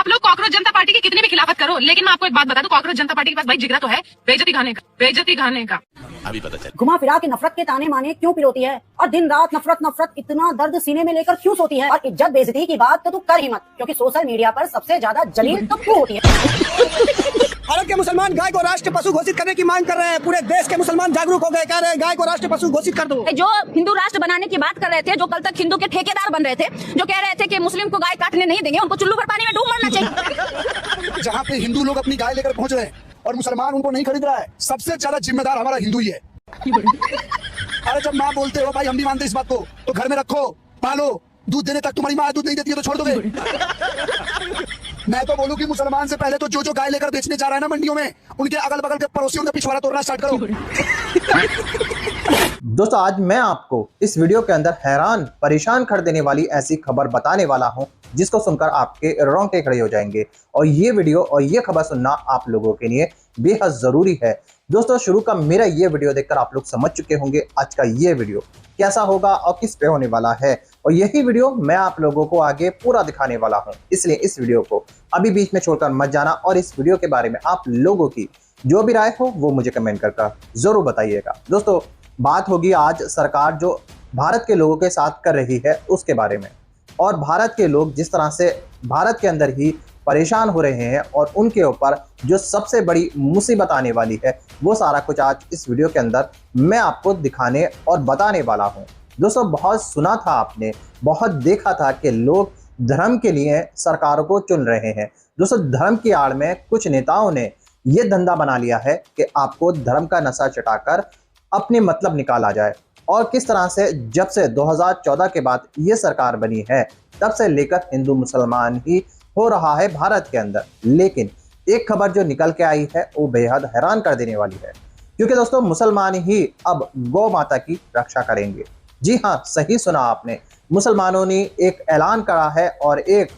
लोग कॉकरोच जनता पार्टी की कितनी भी खिलाफत करो, लेकिन मैं आपको एक बात बता दूं, कॉकरोच जनता पार्टी के पास भाई जिगरा तो है बेइज्जती खाने का। अभी पता चल घुमा फिरा के नफरत के ताने माने क्यों पिरोती है, और दिन रात नफरत नफरत इतना दर्द सीने में लेकर क्यों सोती है, और इज्जत बेइज्जती की बात तो तू कर ही मत, क्योंकि सोशल मीडिया पर सबसे ज्यादा जलील तो तू होती है। भारत के मुसलमान गाय को राष्ट्र पशु घोषित करने की मांग कर रहे हैं। पूरे देश के मुसलमान जागरूक हो गए, कह रहे हैं गाय को राष्ट्र पशु घोषित कर दो। जो हिंदू राष्ट्र बनाने की बात कर रहे थे, जो कल तक हिंदू के ठेकेदार बन रहे थे, जो कह रहे थे कि मुस्लिम को गाय काटने नहीं देंगे, उनको चुल्लू भर पानी में डूब मरना चाहिए। जहाँ पे हिंदू लोग अपनी गाय लेकर पहुँच रहे हैं और मुसलमान उनको नहीं खरीद रहा है, सबसे ज्यादा जिम्मेदार हमारा हिंदू ही है। अरे जब माँ बोलते हो भाई हम भी मानते इस बात को, तो घर में रखो, पालो, दूध देने तक तुम्हारी माँ दूध नहीं देती है तो छोड़ दोगे। मैं तो बोलूं कि मुसलमान से पहले तो जो गाय लेकर बेचने जा रहा है ना मंडियों में, उनके अगल बगल के पड़ोसियों का पिछवाड़ा तोड़ना स्टार्ट करो। दोस्तों आज मैं आपको इस वीडियो के अंदर हैरान परेशान कर देने वाली ऐसी खबर बताने वाला हूं जिसको सुनकर आपके रोंगटे खड़े हो जाएंगे, और ये वीडियो और ये खबर सुनना आप लोगों के लिए बेहद जरूरी है। दोस्तों शुरू का मेरा ये वीडियो देखकर आप लोग समझ चुके होंगे आज का ये वीडियो कैसा होगा और किस पे होने वाला है, और यही वीडियो मैं आप लोगों को आगे पूरा दिखाने वाला हूं। इसलिए इस वीडियो को अभी बीच में छोड़कर मत जाना, और इस वीडियो के बारे में आप लोगों की जो भी राय हो वो मुझे कमेंट कर जरूर बताइएगा। दोस्तों बात होगी आज सरकार जो भारत के लोगों के साथ कर रही है उसके बारे में, और भारत के लोग जिस तरह से भारत के अंदर ही परेशान हो रहे हैं और उनके ऊपर जो सबसे बड़ी मुसीबत आने वाली है, वो सारा कुछ आज इस वीडियो के अंदर मैं आपको दिखाने और बताने वाला हूं। दोस्तों बहुत सुना था आपने, बहुत देखा था कि लोग धर्म के लिए सरकारों को चुन रहे हैं। दोस्तों धर्म की आड़ में कुछ नेताओं ने यह धंधा बना लिया है कि आपको धर्म का नशा चटाकर अपने मतलब निकाला जाए, और किस तरह से जब से 2014 के बाद ये सरकार बनी है तब से लेकर हिंदू मुसलमान ही हो रहा है भारत के अंदर। लेकिन एक खबर जो निकल के आई है वो बेहद हैरान कर देने वाली है, क्योंकि दोस्तों मुसलमान ही अब गौ माता की रक्षा करेंगे। जी हाँ सही सुना आपने, मुसलमानों ने एक ऐलान करा है और एक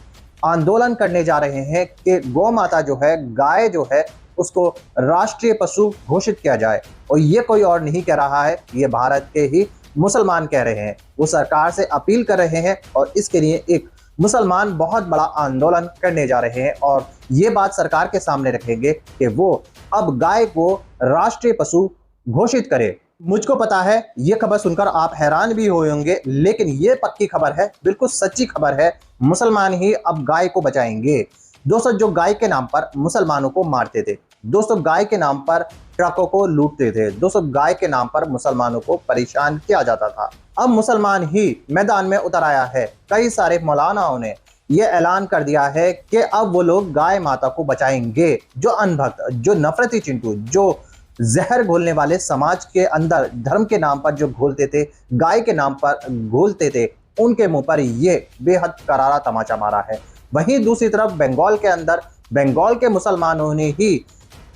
आंदोलन करने जा रहे हैं कि गौ माता जो है, गाय जो है, उसको राष्ट्रीय पशु घोषित किया जाए। और ये कोई और नहीं कह रहा है, ये भारत के ही मुसलमान कह रहे हैं। वो सरकार से अपील कर रहे हैं और इसके लिए एक मुसलमान बहुत बड़ा आंदोलन करने जा रहे हैं, और ये बात सरकार के सामने रखेंगे कि वो अब गाय को राष्ट्रीय पशु घोषित करे। मुझको पता है ये खबर सुनकर आप हैरान भी हुए होंगे, लेकिन ये पक्की खबर है, बिल्कुल सच्ची खबर है। मुसलमान ही अब गाय को बचाएंगे। दोस्तों जो गाय के नाम पर मुसलमानों को मारते थे, दोस्तों गाय के नाम पर ट्रकों को लूटते थे, दोस्तों गाय के नाम पर मुसलमानों को परेशान किया जाता था, अब मुसलमान ही मैदान में उतर आया है। कई सारे मौलानाओं ने यह ऐलान कर दिया है कि अब वो लोग गाय माता को बचाएंगे। जो अनभक्त, जो नफरती चिंटू, जो जहर घोलने वाले समाज के अंदर धर्म के नाम पर जो घोलते थे, गाय के नाम पर घोलते थे, उनके मुंह पर ये बेहद करारा तमाचा मारा है। वहीं दूसरी तरफ बंगाल के अंदर बंगाल के मुसलमानों ने ही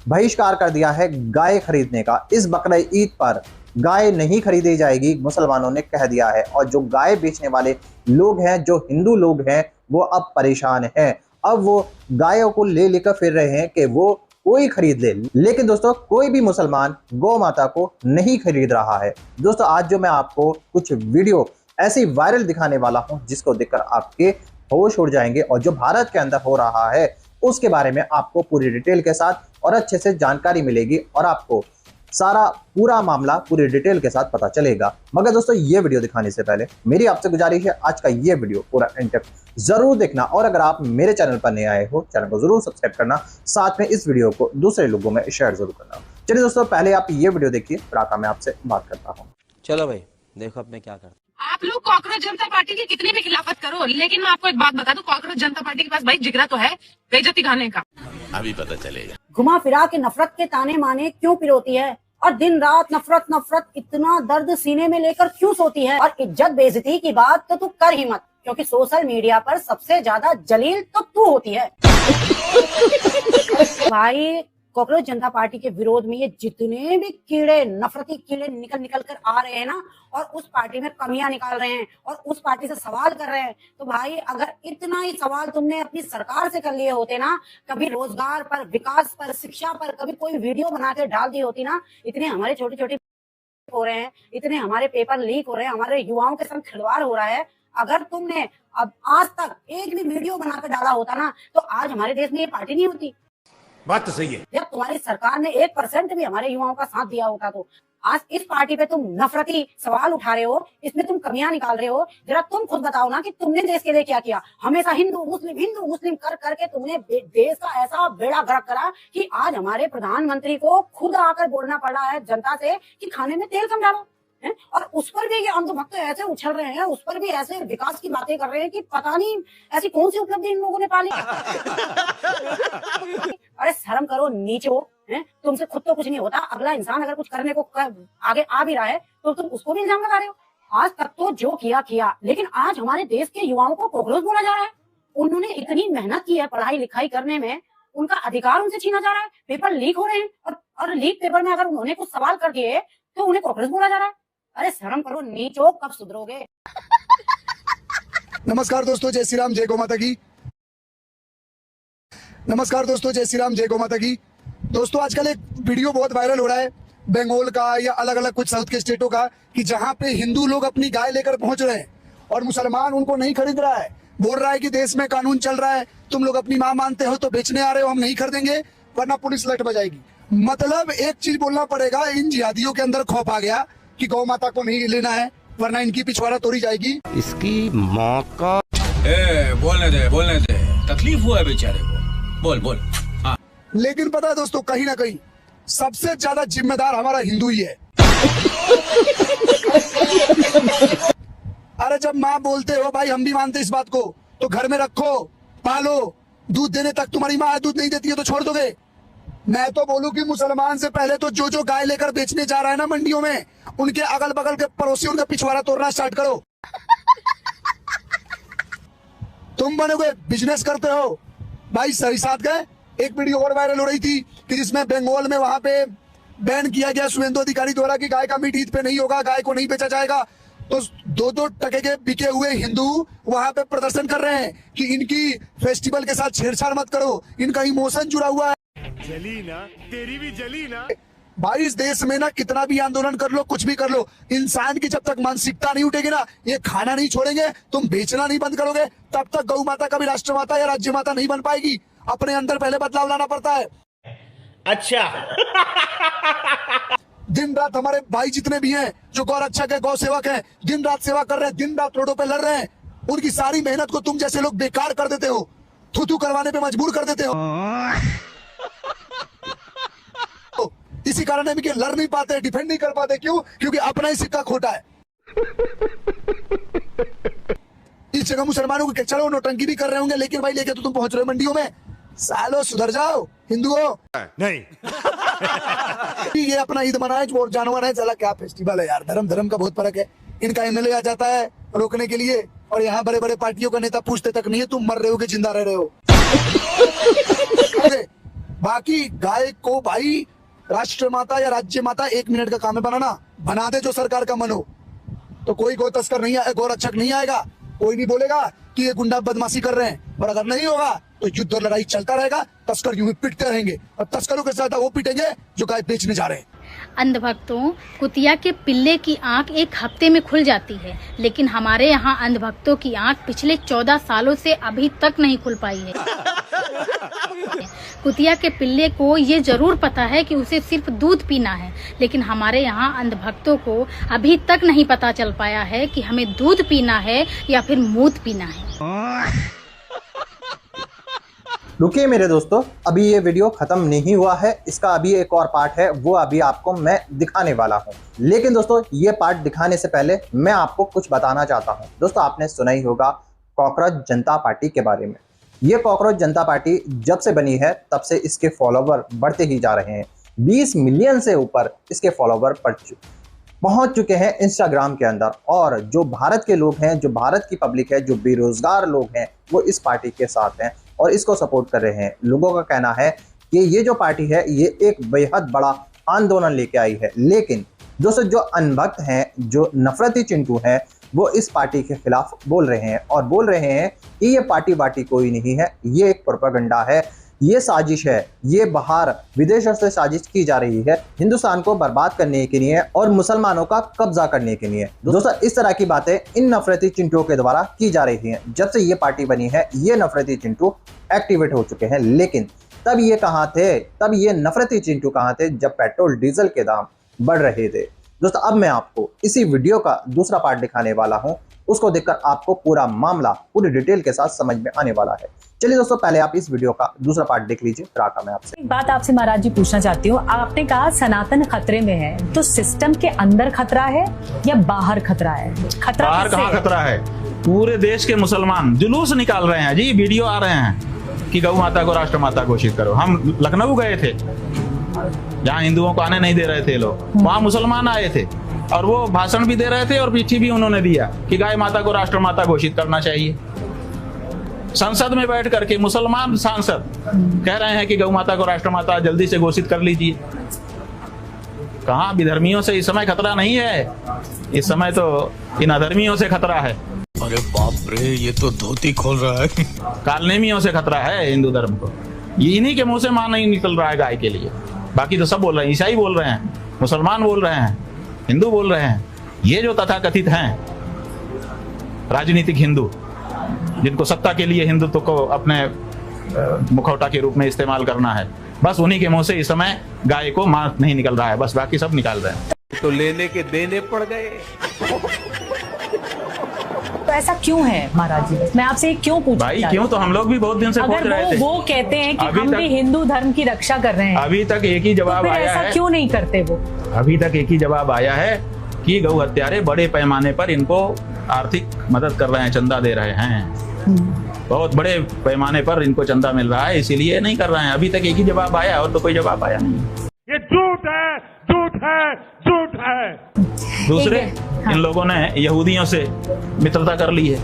बहिष्कार कर दिया है गाय खरीदने का। इस बकरीद ईद पर गाय नहीं खरीदी जाएगी, मुसलमानों ने कह दिया है। और जो गाय बेचने वाले लोग हैं, जो हिंदू लोग हैं, वो अब परेशान हैं। अब वो गायों को ले लेकर फिर रहे हैं कि वो कोई खरीद ले, लेकिन दोस्तों कोई भी मुसलमान गौ माता को नहीं खरीद रहा है। दोस्तों आज जो मैं आपको कुछ वीडियो ऐसी वायरल दिखाने वाला हूं जिसको देखकर आपके होश उड़ जाएंगे, और जो भारत के अंदर हो रहा है उसके बारे में आपको पूरी डिटेल के साथ और अच्छे से जानकारी मिलेगी, और आपको सारा पूरा मामला पूरी डिटेल के साथ पता चलेगा। मगर दोस्तों ये वीडियो दिखाने से पहले मेरी आपसे गुजारिश है, आज का ये वीडियो पूरा एंड तक जरूर देखना, और अगर आप मेरे चैनल पर नए आए हो चैनल को जरूर सब्सक्राइब करना, साथ में इस वीडियो को दूसरे लोगों में शेयर जरूर करना। चलिए दोस्तों पहले आप ये वीडियो देखिए, फिर आता मैं आपसे बात करता हूँ। चलो भाई देखो अब मैं क्या करता। आप लोग कॉकरोच जनता पार्टी की कितनी भी खिलाफत करो, लेकिन मैं आपको एक बात बता दूं, कॉकरोच जनता पार्टी के पास भाई जिगरा तो है बेइज्जती खाने का। अभी पता चलेगा। घुमा फिरा के नफरत के ताने माने क्यों पिरोती है, और दिन रात नफरत नफरत इतना दर्द सीने में लेकर क्यों सोती है, और इज्जत बेइज्जती की बात तो तू कर ही मत, क्योंकि सोशल मीडिया पर सबसे ज्यादा जलील तो तू होती है। भाई कॉकरोच जनता पार्टी के विरोध में ये जितने भी कीड़े, नफरती कीड़े निकल निकल कर आ रहे हैं ना, और उस पार्टी में कमियां निकाल रहे हैं और उस पार्टी से सवाल कर रहे हैं, तो भाई अगर इतना ही सवाल तुमने अपनी सरकार से कर लिए होते ना, कभी रोजगार पर, विकास पर, शिक्षा पर कभी कोई वीडियो बना के डाल दी होती ना, इतने हमारे छोटे छोटे हो रहे हैं, इतने हमारे पेपर लीक हो रहे हैं, हमारे युवाओं के संग खिलवाड़ हो रहा है, अगर तुमने अब आज तक एक भी वीडियो बनाकर डाला होता ना, तो आज हमारे देश में ये पार्टी नहीं होती। बात तो सही है। जब तुम्हारी सरकार ने 1% भी हमारे युवाओं का साथ दिया होता, तो आज इस पार्टी पे तुम नफरती सवाल उठा रहे हो, इसमें तुम कमियां निकाल रहे हो। जरा तुम खुद बताओ ना कि तुमने देश के लिए क्या किया। हमेशा हिंदू मुस्लिम कर करके तुमने देश का ऐसा बेड़ा गर्क करा कि आज हमारे प्रधानमंत्री को खुद आकर बोलना पड़ रहा है जनता से कि खाने में तेल कम डालो। और उस पर भी ये अंधभक्त ऐसे उछल रहे हैं, उस पर भी ऐसे विकास की बातें कर रहे हैं कि पता नहीं ऐसी कौन सी उपलब्धि इन लोगों ने पाली। अरे शर्म करो, नीचो। तुमसे खुद तो कुछ नहीं होता, अगला इंसान अगर कुछ करने को आगे आ भी रहा है तो तुम उसको भी इल्जाम लगा रहे हो। आज तक तो जो किया, लेकिन आज हमारे देश के युवाओं को कॉकरोच बोला जा रहा है। उन्होंने इतनी मेहनत की है पढ़ाई लिखाई करने में, उनका अधिकार उनसे छीना जा रहा है। पेपर लीक हो रहे हैं और लीक पेपर में अगर उन्होंने कुछ सवाल कर दिए तो उन्हें कॉकरोच बोला जा रहा है। अरे शर्म करो, नीचो, कब सुधरोगे। नमस्कार दोस्तों, जय श्री राम, जय गौ माता की। नमस्कार दोस्तों, जय श्री राम, जय गौ माता की। दोस्तों आजकल एक वीडियो बहुत वायरल हो रहा है बंगाल का या अलग अलग कुछ साउथ के स्टेटों का, कि जहां पे हिंदू लोग अपनी गाय लेकर पहुंच रहे हैं और मुसलमान उनको नहीं खरीद रहा है। बोल रहा है कि देश में कानून चल रहा है, तुम लोग अपनी माँ मानते हो तो बेचने आ रहे हो, हम नहीं खरीदेंगे वरना पुलिस लट बजाएगी। मतलब एक चीज बोलना पड़ेगा, इन जिहादियों के अंदर खौफ आ गया कि गौ माता को नहीं लेना है वरना इनकी पिछवाड़ा तोड़ी जाएगी। इसकी माँ का बोलने दे, तकलीफ हुआ है बेचारे को, बोल। हाँ। लेकिन पता है दोस्तों, कहीं ना कहीं सबसे ज्यादा जिम्मेदार हमारा हिंदू ही है। अरे जब माँ बोलते हो भाई हम भी मानते इस बात को, तो घर में रखो, पालो, दूध देने तक तुम्हारी माँ दूध नहीं देती है तो छोड़ दोगे। मैं तो बोलूं कि मुसलमान से पहले तो जो गाय लेकर बेचने जा रहा है ना मंडियों में, उनके अगल बगल के पड़ोसी उनका पिछवाड़ा तोड़ना स्टार्ट करो। तुम बनोगे, बिजनेस करते हो भाई। सही साथ गए। एक वीडियो और वायरल हो रही थी कि जिसमें बंगाल में वहां पे बैन किया गया शुभेंदु अधिकारी द्वारा कि गाय का मीट ईद पे नहीं होगा, गाय को नहीं बेचा जाएगा। तो 2-2 टके के बिके हुए हिंदू वहां पे प्रदर्शन कर रहे हैं कि इनकी फेस्टिवल के साथ छेड़छाड़ मत करो, इनका इमोशन जुड़ा हुआ है। जली ना, तेरी भी जली ना। भाई इस देश में ना कितना भी आंदोलन कर लो, कुछ भी कर लो, इंसान की जब तक मानसिकता नहीं उठेगी ना, ये खाना नहीं छोड़ेंगे, तुम बेचना नहीं बंद करोगे, तब तक गौ माता कभी राष्ट्र माता या राज्य माता नहीं बन पाएगी। अपने अंदर पहले बदलाव लाना पड़ता है। अच्छा। दिन रात हमारे भाई जितने भी हैं जो गौ रक्षक है, गौ सेवक हैं, दिन रात सेवा कर रहे हैं, दिन रात रोडों पे लड़ रहे हैं, उनकी सारी मेहनत को तुम जैसे लोग बेकार कर देते हो, थू करवाने पे मजबूर कर देते हो। इसी कारण है कि लड़ नहीं पाते, डिफेंड नहीं कर पाते। क्यों? क्योंकि अपना ही सिक्का खोटा है। इस जगह मुसलमानों को चलो नौटंकी भी कर रहे होंगे, लेकिन भाई लेके तो तुम पहुंच रहे हो मंडियों में। सालो सुधर जाओ हिंदुओं। नहीं। ये अपना ईद मनाए और जानवर है, चला क्या फेस्टिवल है यार। धर्म का बहुत फर्क है। इनका एमएलए आ जाता है रोकने के लिए और यहाँ बड़े बड़े पार्टियों का नेता पूछते तक नहीं है तुम मर रहे हो कि जिंदा रह रहे हो। बाकी गाय को भाई राष्ट्र माता या राज्य माता 1 मिनट का काम है बनाना, बना दे जो सरकार का मन हो। तो कोई गौ तस्कर नहीं आएगा, गौ रक्षक नहीं आएगा, कोई नहीं बोलेगा कि ये गुंडा बदमाशी कर रहे हैं। और अगर नहीं होगा तो युद्ध और लड़ाई चलता रहेगा, तस्कर यूं ही पिटते रहेंगे और तस्करों के साथ वो पिटेंगे जो गाय बेचने जा रहे हैं। अंधभक्तों, कुतिया के पिल्ले की आंख 1 हफ्ते में खुल जाती है, लेकिन हमारे यहाँ अंधभक्तों की आंख पिछले 14 सालों से अभी तक नहीं खुल पाई है। कुतिया के पिल्ले को ये जरूर पता है कि उसे सिर्फ दूध पीना है, लेकिन हमारे यहाँ अंधभक्तों को अभी तक नहीं पता चल पाया है कि हमें दूध पीना है या फिर मूत पीना है। रुकिए मेरे दोस्तों, अभी ये वीडियो खत्म नहीं हुआ है, इसका अभी एक और पार्ट है, वो अभी आपको मैं दिखाने वाला हूँ। लेकिन दोस्तों ये पार्ट दिखाने से पहले मैं आपको कुछ बताना चाहता हूँ। दोस्तों आपने सुना ही होगा कॉकरोच जनता पार्टी के बारे में। ये कॉकरोच जनता पार्टी जब से बनी है तब से इसके फॉलोवर बढ़ते ही जा रहे हैं। 20 मिलियन से ऊपर इसके फॉलोवर पहुंच चुके हैं इंस्टाग्राम के अंदर। और जो भारत के लोग हैं, जो भारत की पब्लिक है, जो बेरोजगार लोग हैं, वो इस पार्टी के साथ हैं और इसको सपोर्ट कर रहे हैं। लोगों का कहना है कि ये जो पार्टी है ये एक बेहद बड़ा आंदोलन लेके आई है। लेकिन दोस्तों जो अनभक्त हैं, जो नफरती चिंटू हैं, वो इस पार्टी के खिलाफ बोल रहे हैं और बोल रहे हैं कि ये पार्टी वार्टी कोई नहीं है, ये एक प्रोपेगेंडा है, ये साजिश है, ये बाहर विदेशों से साजिश की जा रही है हिंदुस्तान को बर्बाद करने के लिए और मुसलमानों का कब्जा करने के लिए। दोस्तों इस तरह की बातें इन नफरती चिंटुओं के द्वारा की जा रही हैं। जब से ये पार्टी बनी है ये नफरती चिंटू एक्टिवेट हो चुके हैं, लेकिन तब ये कहां थे, तब ये नफरती चिंटू कहां थे जब पेट्रोल डीजल के दाम बढ़ रहे थे। दोस्तों अब मैं आपको इसी वीडियो का दूसरा पार्ट दिखाने वाला हूं, उसको देखकर आपको पूरा मामला पूरी डिटेल के साथ समझ में आने वाला है। चलिए दोस्तों पहले आप इस वीडियो का दूसरा पार्ट देख लीजिए, फिर आता मैं आपसे। एक बात आपसे महाराज जी पूछना चाहती हूँ, आपने कहा सनातन खतरे में है, तो सिस्टम के अंदर खतरा है या बाहर खतरा है? खतरा बाहर कहाँ खतरा है? पूरे देश के मुसलमान जुलूस निकाल रहे हैं जी, वीडियो आ रहे हैं कि गौ माता को राष्ट्र माता घोषित करो। हम लखनऊ गए थे जहाँ हिंदुओं को आने नहीं दे रहे थे लोग, वहाँ मुसलमान आए थे और वो भाषण भी दे रहे थे और पीछे भी उन्होंने दिया कि गाय माता को राष्ट्र माता घोषित करना चाहिए। संसद में बैठ करके मुसलमान सांसद कह रहे हैं कि गौ माता को राष्ट्र माता जल्दी से घोषित कर लीजिए। कहाँ विधर्मियों से इस समय खतरा नहीं है, इस समय तो इन अधर्मियों से खतरा है। अरे बाप रे, ये तो धोती खोल रहा है। कालनेमियों से खतरा है हिंदू धर्म को। ये इन्हीं के मुंह से मां नहीं निकल रहा है गाय के लिए, बाकी तो सब बोल रहे हैं, ईसाई बोल रहे हैं, मुसलमान बोल रहे हैं, हिंदू बोल रहे हैं। ये जो तथाकथित हैं राजनीतिक हिंदू, जिनको सत्ता के लिए हिंदुत्व को अपने मुखौटा के रूप में इस्तेमाल करना है, बस उन्हीं के मुंह से इस समय गाय को मां नहीं निकल रहा है, बस बाकी सब निकाल रहे हैं। तो लेने के देने पड़ गए। तो ऐसा क्यों है महाराज जी? मैं आपसे क्यों पूछ भाई क्यों, तो हम लोग भी बहुत दिन से पूछ रहे थे। वो कहते हैं कि हम भी हिंदू धर्म की रक्षा कर रहे हैं, अभी तक एक ही जवाब आया है। ऐसा क्यों नहीं करते वो? अभी तक एक ही जवाब आया है कि गौ हत्यारे बड़े पैमाने पर इनको आर्थिक मदद कर रहे हैं, चंदा दे रहे हैं, बहुत बड़े पैमाने पर इनको चंदा मिल रहा है, इसीलिए नहीं कर रहे हैं। अभी तक एक ही जवाब आया और तो कोई जवाब आया नहीं। ये झूठ है, झूठ है, झूठ है। दूसरे इन लोगों ने यहूदियों से मित्रता कर ली है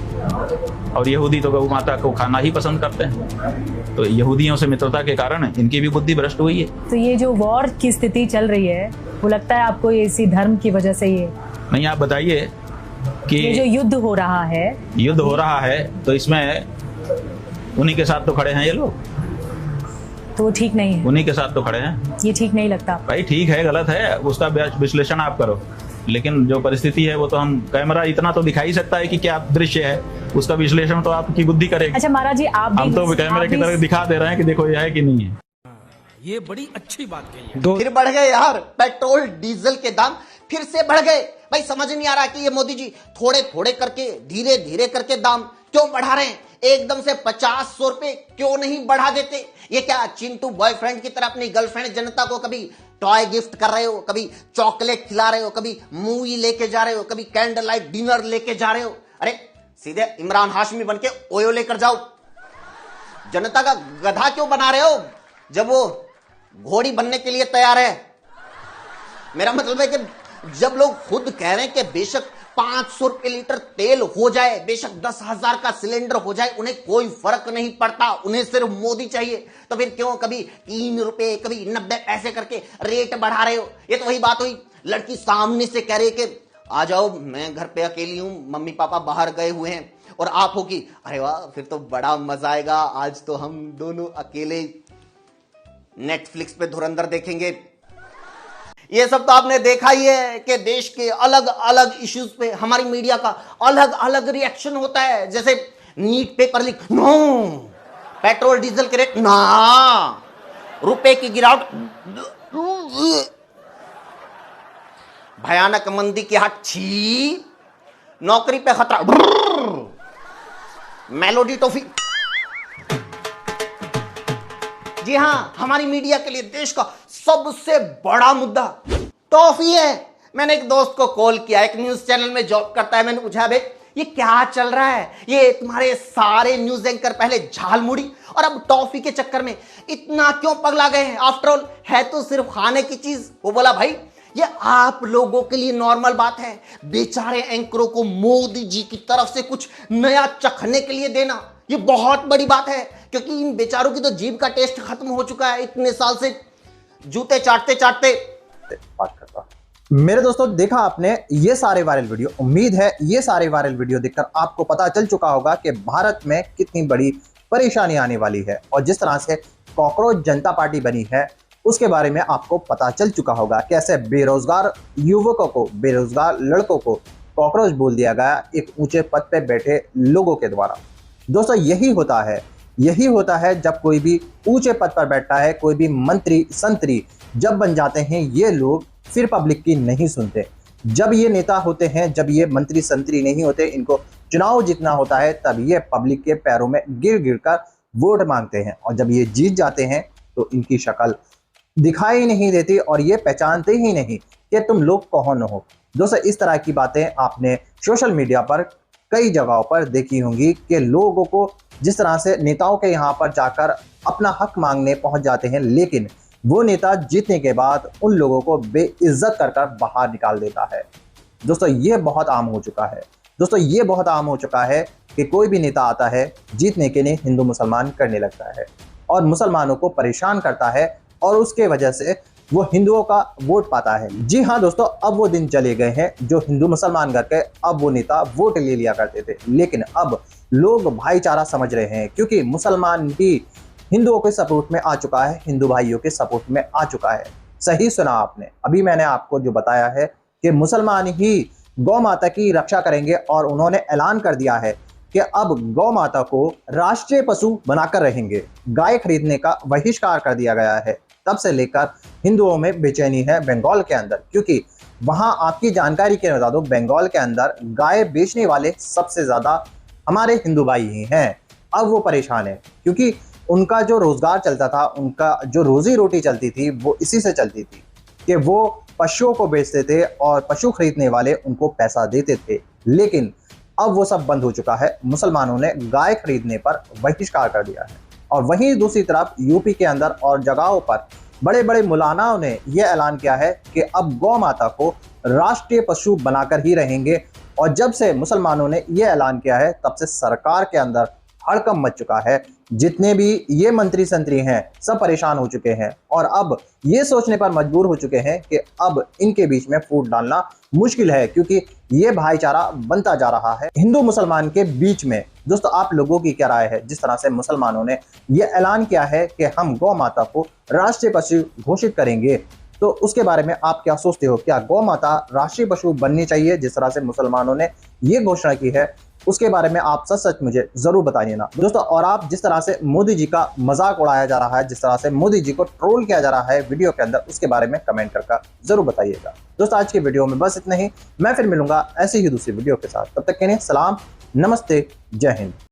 और यहूदी तो गौ माता को खाना ही पसंद करते हैं, तो यहूदियों से मित्रता के कारण इनकी भी बुद्धि भ्रष्ट हुई है। तो ये जो वॉर की स्थिति चल रही है, वो लगता है आपको इसी धर्म की वजह से? ये नहीं, आप बताइए कि ये जो युद्ध हो रहा है, तो इसमें उन्हीं के साथ तो खड़े हैं ये लोग, तो ठीक नहीं है? उन्हीं के साथ तो खड़े हैं। ये ठीक नहीं लगता भाई? ठीक है गलत है उसका विश्लेषण आप करो, लेकिन जो परिस्थिति है वो तो हम, कैमरा इतना तो दिखा ही सकता है कि क्या दृश्य है, उसका विश्लेषण तो आपकी बुद्धि करेगी। अच्छा महाराज जी, आप हम तो कैमरे की तरह दिखा दे रहे हैं कि देखो ये है कि नहीं है। ये बड़ी अच्छी बात कही है। फिर बढ़ गए यार पेट्रोल डीजल के दाम, फिर से बढ़ गए। भाई समझ नहीं आ रहा कि ये मोदी जी थोड़े थोड़े करके, धीरे धीरे करके दाम क्यों बढ़ा रहे हैं? एकदम से 50-100 रुपए क्यों नहीं बढ़ा देते? ये क्या चिंटू बॉयफ्रेंड की तरह अपनी गर्लफ्रेंड जनता को कभी टॉय गिफ्ट कर रहे हो, कभी चॉकलेट खिला रहे हो, कभी मूवी लेके जा रहे हो, कभी कैंडल लाइट डिनर लेके जा रहे हो? अरे सीधे इमरान हाशमी बनके ओयो लेकर जाओ। जनता का गधा क्यों बना रहे हो जब वो घोड़ी बनने के लिए तैयार है? मेरा मतलब है कि जब लोग खुद कह रहे हैं कि बेशक 500 रुपए लीटर तेल हो जाए, बेशक 10,000 का सिलेंडर हो जाए, उन्हें कोई फर्क नहीं पड़ता, उन्हें सिर्फ मोदी चाहिए, तो फिर क्यों कभी 3 रुपए, कभी 90 पैसे करके रेट बढ़ा रहे हो? ये तो वही बात हुई, लड़की सामने से कह रही कि आ जाओ, मैं घर पे अकेली हूं, मम्मी पापा बाहर गए हुए हैं, और आप हो कि अरे वाह फिर तो बड़ा मजा आएगा, आज तो हम दोनों अकेले नेटफ्लिक्स पे धुरंधर देखेंगे। ये सब तो आपने देखा ही है कि देश के अलग अलग इश्यूज पे हमारी मीडिया का अलग अलग रिएक्शन होता है। जैसे NEET paper leak, no, petrol diesel के रेट ना, रुपए की गिरावट, भयानक मंदी की हाथ, छी, नौकरी पे खतरा, मेलोडी टॉफी। जी हां, हमारी मीडिया के लिए देश का सबसे बड़ा मुद्दा टॉफी है। मैंने एक दोस्त को कॉल किया, एक न्यूज चैनल में जॉब करता है, मैंने पूछा भाई ये क्या चल रहा है, ये तुम्हारे सारे न्यूज एंकर पहले झालमुड़ी और अब टॉफी के चक्कर में इतना क्यों पगला गए हैं? आफ्टर ऑल है तो सिर्फ खाने की चीज। वो बोला भाई ये आप लोगों के लिए नॉर्मल बात है, बेचारे एंकरों को मोदी जी की तरफ से कुछ नया चखने के लिए देना ये बहुत बड़ी बात है, क्योंकि इन बेचारों की तो जीभ का टेस्ट खत्म हो चुका है, इतने साल से जूते चाटते चाटते। बात करता मेरे दोस्तों, देखा आपने ये सारे वायरल वीडियो। उम्मीद है ये सारे वायरल वीडियो देखकर आपको पता चल चुका होगा कि भारत में कितनी बड़ी परेशानी आने वाली है और जिस तरह से कॉकरोच जनता पार्टी बनी है उसके बारे में आपको पता चल चुका होगा। कैसे बेरोजगार युवकों को, बेरोजगार लड़कों को कॉकरोच बोल दिया गया एक ऊंचे पद पे बैठे लोगों के द्वारा। दोस्तों यही होता है जब कोई भी ऊंचे पद पर बैठता है, कोई भी मंत्री संतरी जब बन जाते हैं, ये लोग फिर पब्लिक की नहीं सुनते। जब ये नेता होते हैं, जब ये मंत्री संतरी नहीं होते, इनको चुनाव जीतना होता है, तब ये पब्लिक के पैरों में गिर गिर कर वोट मांगते हैं और जब ये जीत जाते हैं तो इनकी शक्ल दिखाई नहीं देती और ये पहचानते ही नहीं कि तुम लोग कौन हो। दोस्तों इस तरह की बातें आपने सोशल मीडिया पर कई जगहों पर देखी होंगी कि लोगों को जिस तरह से नेताओं के यहाँ पर जाकर अपना हक मांगने पहुंच जाते हैं, लेकिन वो नेता जीतने के बाद उन लोगों को बेइज्जत कर बाहर निकाल देता है। दोस्तों ये बहुत आम हो चुका है कि कोई भी नेता आता है, जीतने के लिए हिंदू मुसलमान करने लगता है और मुसलमानों को परेशान करता है और उसके वजह से वो हिंदुओं का वोट पाता है। जी हाँ दोस्तों, अब वो दिन चले गए हैं जो हिंदू मुसलमान करके अब वो नेता वोट ले लिया करते थे, लेकिन अब लोग भाईचारा समझ रहे हैं क्योंकि मुसलमान भी हिंदुओं के सपोर्ट में आ चुका है, हिंदू भाइयों के सपोर्ट में आ चुका है। सही सुना आपने, अभी मैंने आपको जो बताया है कि मुसलमान ही गौ माता की रक्षा करेंगे और उन्होंने ऐलान कर दिया है कि अब गौ माता को राष्ट्रीय पशु बनाकर रहेंगे। गाय खरीदने का बहिष्कार कर दिया गया है। तब से लेकर हिंदुओं में बेचैनी है बंगाल के अंदर, क्योंकि वहां आपकी जानकारी के बता दो, बंगाल के अंदर गाय बेचने वाले सबसे ज्यादा हमारे हिंदू भाई ही हैं। अब वो परेशान है क्योंकि उनका जो रोजगार चलता था, उनका जो रोजी रोटी चलती थी, वो इसी से चलती थी कि वो पशुओं को बेचते थे और पशु खरीदने वाले उनको पैसा देते थे। लेकिन अब वो सब बंद हो चुका है। मुसलमानों ने गाय खरीदने पर बहिष्कार कर दिया है और वहीं दूसरी तरफ यूपी के अंदर और जगहों पर बड़े बड़े मौलानाओं ने यह ऐलान किया है कि अब गौ माता को राष्ट्रीय पशु बनाकर ही रहेंगे। और जब से मुसलमानों ने यह ऐलान किया है तब से सरकार के अंदर हड़कंप मच चुका है। जितने भी ये मंत्री संतरी हैं सब परेशान हो चुके हैं और अब ये सोचने पर मजबूर हो चुके हैं कि अब इनके बीच में फूट डालना मुश्किल है, क्योंकि ये भाईचारा बनता जा रहा है हिंदू मुसलमान के बीच में। दोस्तों आप लोगों की क्या राय है? जिस तरह से मुसलमानों ने ये ऐलान किया है कि हम गौ माता को राष्ट्रीय पशु घोषित करेंगे, तो उसके बारे में आप क्या सोचते हो? क्या गौ माता राष्ट्रीय पशु बननी चाहिए जिस तरह से मुसलमानों ने ये घोषणा की है? उसके बारे में आप सच मुझे जरूर बताइए ना दोस्तों। और आप जिस तरह से मोदी जी का मजाक उड़ाया जा रहा है, जिस तरह से मोदी जी को ट्रोल किया जा रहा है वीडियो के अंदर, उसके बारे में कमेंट करके जरूर बताइएगा। दोस्तों आज की वीडियो में बस इतना ही। मैं फिर मिलूंगा ऐसी ही दूसरी वीडियो के साथ। तब तक के लिए सलाम, नमस्ते, जय हिंद।